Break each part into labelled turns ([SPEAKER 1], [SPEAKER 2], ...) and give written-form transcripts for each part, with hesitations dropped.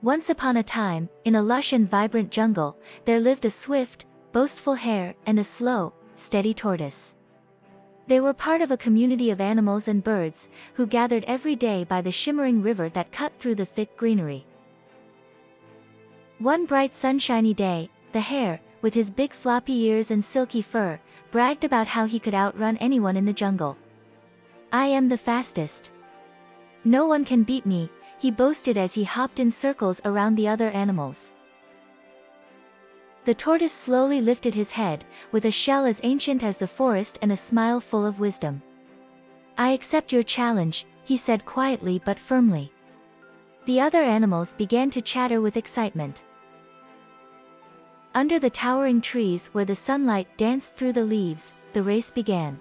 [SPEAKER 1] Once upon a time, in a lush and vibrant jungle, there lived a swift, boastful hare and a slow, steady tortoise. They were part of a community of animals and birds, who gathered every day by the shimmering river that cut through the thick greenery. One bright sunshiny day, the hare, with his big floppy ears and silky fur, bragged about how he could outrun anyone in the jungle. "I am the fastest. No one can beat me," he boasted as he hopped in circles around the other animals. The tortoise slowly lifted his head, with a shell as ancient as the forest and a smile full of wisdom. "I accept your challenge," he said quietly but firmly. The other animals began to chatter with excitement. Under the towering trees where the sunlight danced through the leaves, the race began.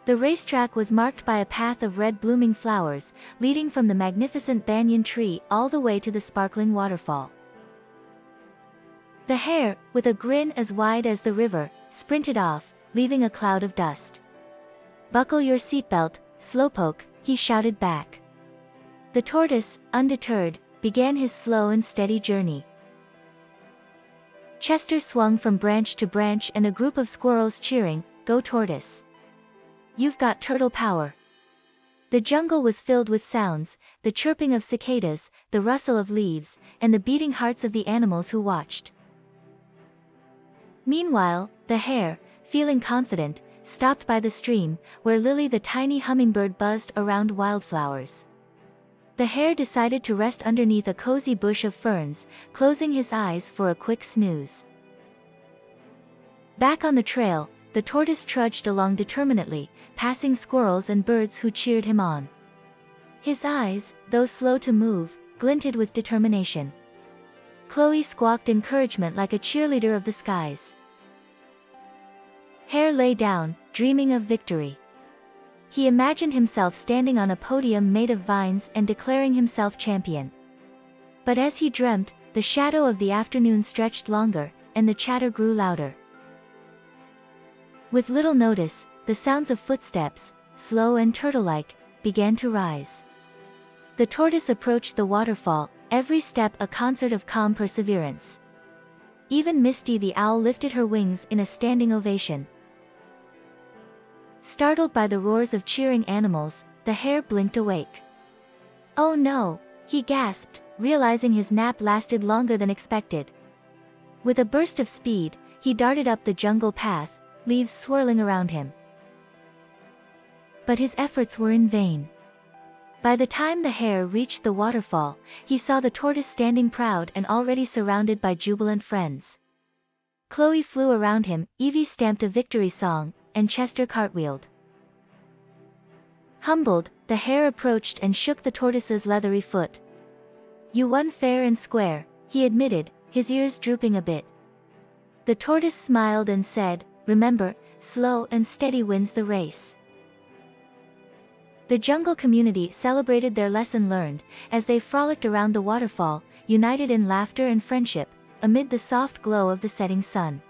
[SPEAKER 1] The racetrack was marked by a path of red blooming flowers, leading from the magnificent banyan tree all the way to the sparkling waterfall. The hare, with a grin as wide as the river, sprinted off, leaving a cloud of dust. "Buckle your seatbelt, slowpoke," he shouted back. The tortoise, undeterred, began his slow and steady journey. Chester swung from branch to branch and a group of squirrels cheering, "Go Tortoise! You've got turtle power!" The jungle was filled with sounds, the chirping of cicadas, the rustle of leaves, and the beating hearts of the animals who watched. Meanwhile, the hare, feeling confident, stopped by the stream, where Lily the tiny hummingbird buzzed around wildflowers. The hare decided to rest underneath a cozy bush of ferns, closing his eyes for a quick snooze. Back on the trail, the tortoise trudged along determinedly, passing squirrels and birds who cheered him on. His eyes, though slow to move, glinted with determination. Chloe squawked encouragement like a cheerleader of the skies. Hare lay down, dreaming of victory. He imagined himself standing on a podium made of vines and declaring himself champion. But as he dreamt, the shadow of the afternoon stretched longer, and the chatter grew louder. With little notice, the sounds of footsteps, slow and turtle-like, began to rise. The tortoise approached the waterfall, every step a concert of calm perseverance. Even Misty the owl lifted her wings in a standing ovation. Startled by the roars of cheering animals, the hare blinked awake. "Oh no," he gasped, realizing his nap lasted longer than expected. With a burst of speed, he darted up the jungle path, leaves swirling around him. But his efforts were in vain. By the time the hare reached the waterfall, he saw the tortoise standing proud and already surrounded by jubilant friends. Chloe flew around him, Evie stamped a victory song, and Chester cartwheeled. Humbled, the hare approached and shook the tortoise's leathery foot. "You won fair and square," he admitted, his ears drooping a bit. The tortoise smiled and said, "Remember, slow and steady wins the race." The jungle community celebrated their lesson learned, as they frolicked around the waterfall, united in laughter and friendship, amid the soft glow of the setting sun.